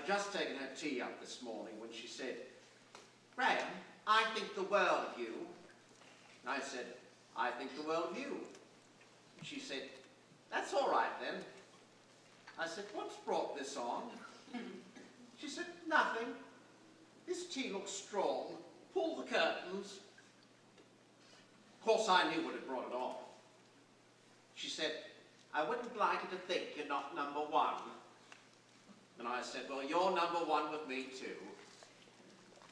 I'd just taken her tea up this morning when she said, "Graham, I think the world of you." I said, "I think the world of you." She said, "That's all right then." I said, "What's brought this on?" She said, "Nothing. This tea looks strong. Pull the curtains." Of course, I knew what had brought it on. She said, "I wouldn't like you to think you're not number one." And I said, "Well, you're number one with me too.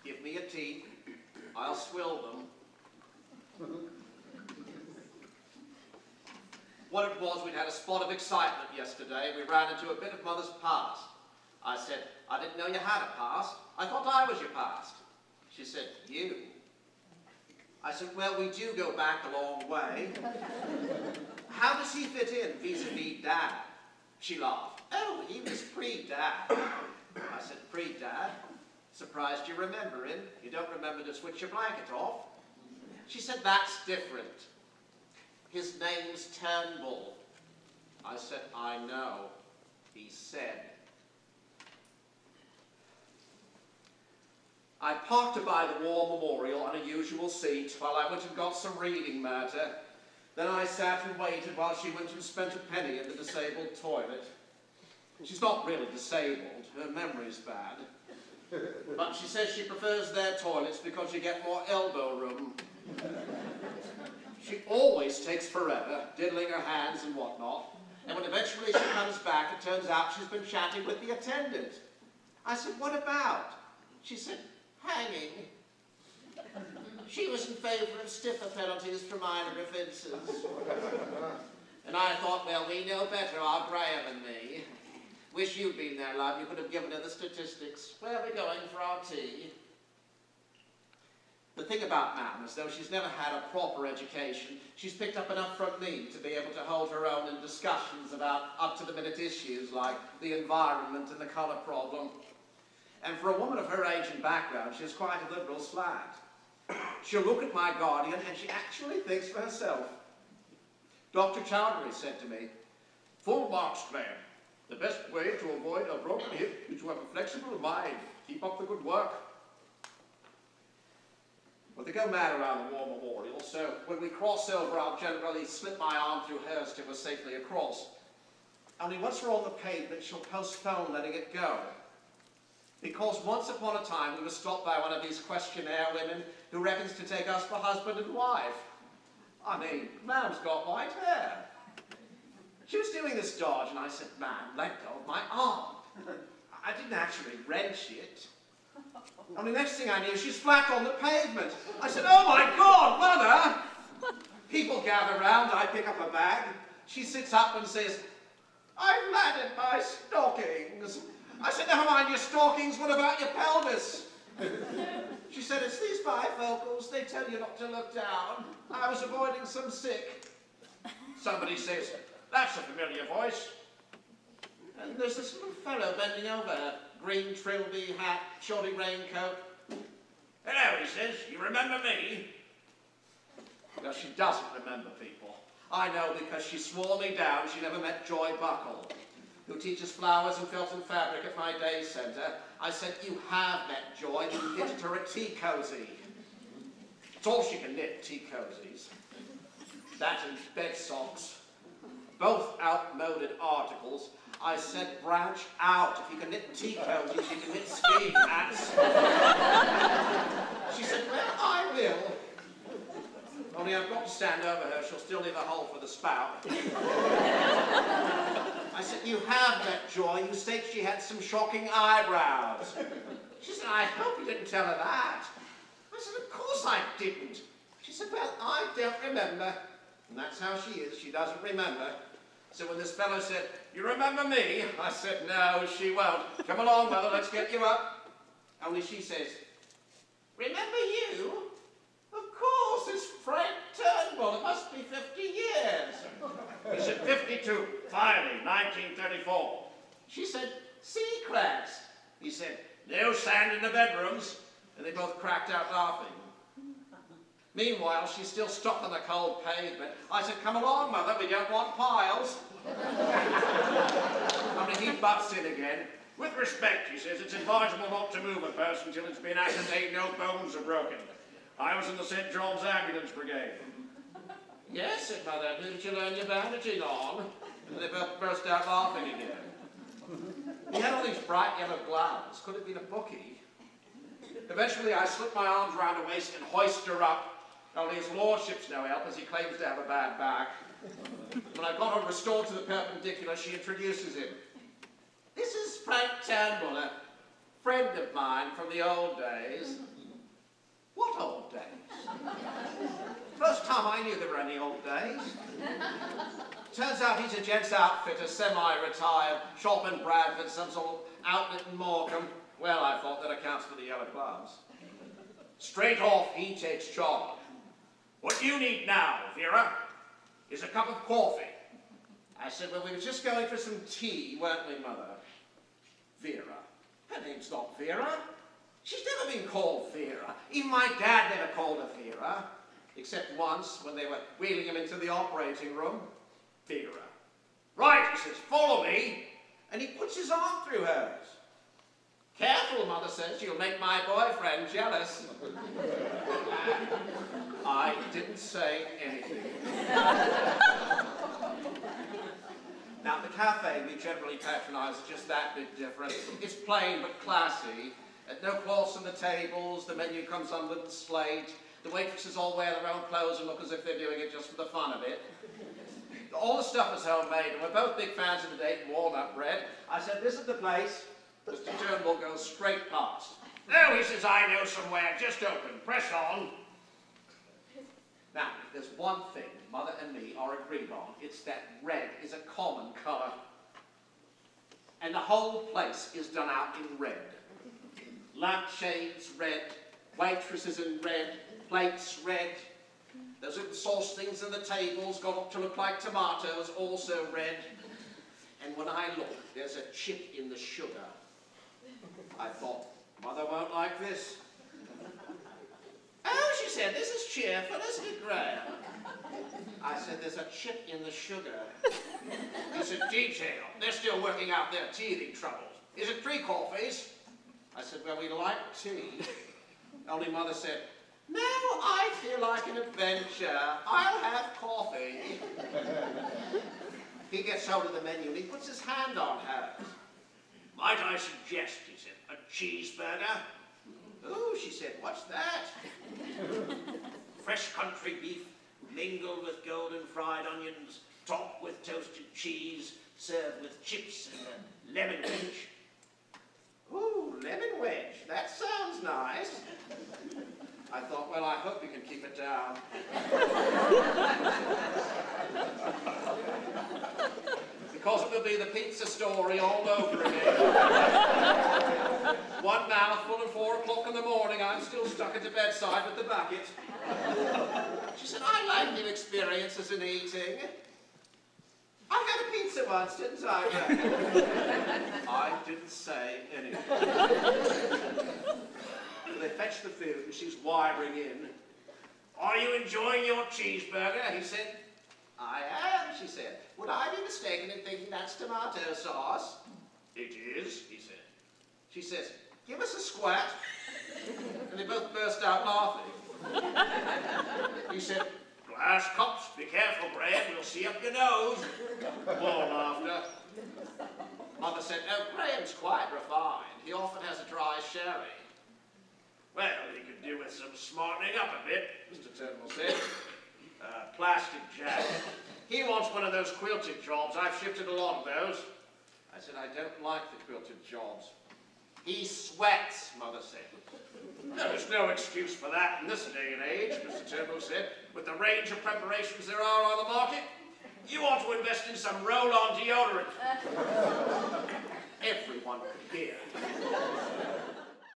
Give me a tea, I'll swill them." What it was, we'd had a spot of excitement yesterday. We ran into a bit of Mother's past. I said, "I didn't know you had a past. I thought I was your past." She said, "You?" I said, "Well, we do go back a long way." "How does he fit in vis-a-vis Dad?" She laughed. "Oh, he was pre-Dad." I said, "Pre-Dad? Surprised you remember him. You don't remember to switch your blanket off." She said, "That's different. His name's Turnbull." I said, "I know," he said. I parked to by the War Memorial on a usual seat while I went and got some reading matter. Then I sat and waited while she went and spent a penny in the disabled toilet. She's not really disabled, her memory's bad. But she says she prefers their toilets because you get more elbow room. She always takes forever, diddling her hands and whatnot. And when eventually she comes back, it turns out she's been chatting with the attendant. I said, "What about?" She said, "Hanging." She was in favour of stiffer penalties for minor offences. And I thought, well, we know better, our Graham and me. Wish you'd been there, love. You could have given her the statistics. Where are we going for our tea? The thing about Mam is, though she's never had a proper education, she's picked up enough from me to be able to hold her own in discussions about up-to-the-minute issues like the environment and the colour problem. And for a woman of her age and background, she's quite a liberal slant. She'll look at my Guardian and she actually thinks for herself. Dr. Chowdhury said to me, "Full marks, Graham. The best way to avoid a broken hip is to have a flexible mind. Keep up the good work." Well, they go mad around the War Memorial, so when we cross over, I'll generally slip my arm through hers till we're safely across. Only once we're on the pavement, she'll postpone letting it go. Because once upon a time, we were stopped by one of these questionnaire women who reckons to take us for husband and wife. I mean, Mam's got white hair. She was doing this dodge, and I said, "Mam, let go of my arm." I didn't actually wrench it. And the next thing I knew, she's flat on the pavement. I said, "Oh my God, Mother!" People gather round, I pick up a bag. She sits up and says, "I've landed my stockings." I said, "Never mind your stockings, what about your pelvis?" She said, "It's these bifocals, they tell you not to look down. I was avoiding some sick." Somebody says, "That's a familiar voice." And there's this little fellow bending over her, green trilby hat, shoddy raincoat. "Hello," he says, "you remember me?" No, she doesn't remember people. I know because she swore me down she never met Joy Buckle, who teaches flowers and felt and fabric at my day centre. I said, "You have met Joy, you knitted her a tea cosy." It's all she can knit, tea cozies. That and bed socks. Both outmoded articles. I said, branch out. If you can knit tea cozies, you can knit skiing hats. She said, "Well, I will." Only I've got to stand over her, she'll still leave a hole for the spout. I said, "You have met Joy. You state she had some shocking eyebrows." She said, "I hope you didn't tell her that." I said, "Of course I didn't." She said, "Well, I don't remember." And that's how she is. She doesn't remember. So when this fellow said, "You remember me?" I said, "No, she won't. Come along, Mother, let's get you up." Only she says, "Remember you? Of course, it's Frank Turnbull. It must be 50 years. He said, 52, finally, 1934. She said, "Seacrest." He said, "No sand in the bedrooms." And they both cracked out laughing. Meanwhile, she's still stuck on the cold pavement. I said, "Come along, Mother, we don't want piles." Only he butts in again. With respect, he says, it's advisable not to move a person until it's been ascertained no bones are broken. I was in the St. John's Ambulance Brigade. Yes, said Mother, who did you learn your bandaging on? And they both burst out laughing again. He had all these bright yellow gloves. Could have been a bookie. Eventually, I slipped my arms round her waist and hoisted her up. Only his lordship's no help, as he claims to have a bad back. When I got her restored to the perpendicular, she introduces him. This is Frank Turnbull, a friend of mine from the old days. What old days? First time I knew there were any old days. Turns out he's a gents outfitter, semi-retired, shop in Bradford, some sort of outlet in Morecambe. Well, I thought that accounts for the yellow gloves. Straight off, he takes charge. What you need now, Vera, is a cup of coffee. I said, well, we were just going for some tea, weren't we, Mother? Vera. Her name's not Vera. She's never been called Vera. Even my dad never called her Vera. Except once, when they were wheeling him into the operating room. Vera. Right, he says, follow me. And he puts his arm through hers. Careful, Mother says, you'll make my boyfriend jealous. I didn't say anything. Now, the cafe we generally patronize is just that bit different. It's plain but classy. No cloths on the tables, the menu comes on with the slate. The waitresses all wear their own clothes and look as if they're doing it just for the fun of it. All the stuff is homemade, and we're both big fans of the Dayton walnut bread. I said, this is the place. Mr. Turnbull goes straight past. No, he says, I know somewhere, just open, press on. Now, if there's one thing Mother and me are agreed on, it's that red is a common colour. And the whole place is done out in red. Lampshades red, waitresses in red, plates red. Those little sauce things on the tables got up to look like tomatoes, also red. And when I look, there's a chip in the sugar. I thought, Mother won't like this. Oh, she said, this is cheerful, isn't it, Graham? I said, there's a chip in the sugar. It's a detail. They're still working out their teething troubles. Is it 3 coffees? I said, well, we like tea. Only Mother said, no, I feel like an adventure. I'll have coffee. He gets hold of the menu and he puts his hand on hers. Might I suggest, he said, a cheeseburger? Ooh, she said, what's that? Fresh country beef, mingled with golden fried onions, topped with toasted cheese, served with chips and a lemon wedge. Ooh, lemon wedge. That sounds nice. I thought, well, I hope you can keep it down. Because it will be the pizza story all over again. One mouthful at 4 o'clock in the morning, I'm still stuck at the bedside with the bucket. She said, I like new experiences in eating. I had a pizza once, didn't I? I didn't say anything. They fetched the food and she's wiring in. Are you enjoying your cheeseburger? He said, I am, she said. Would I be mistaken in thinking that's tomato sauce? It is, he said. She says, give us a squat. And they both burst out laughing. He said, glass cups, be careful, Graham, we'll see up your nose. more laughter. Mother said, oh, Graham's quite refined. He often has a dry sherry. Well, he could do with some smartening up a bit, Mr. Turnbull said. Plastic jacket. He wants one of those quilted jobs. I've shifted a lot of those. I said, I don't like the quilted jobs. He sweats, Mother said. There's no excuse for that in this day and age, Mr. Turnbull said. With the range of preparations there are on the market, you ought to invest in some roll-on deodorant. Everyone could hear.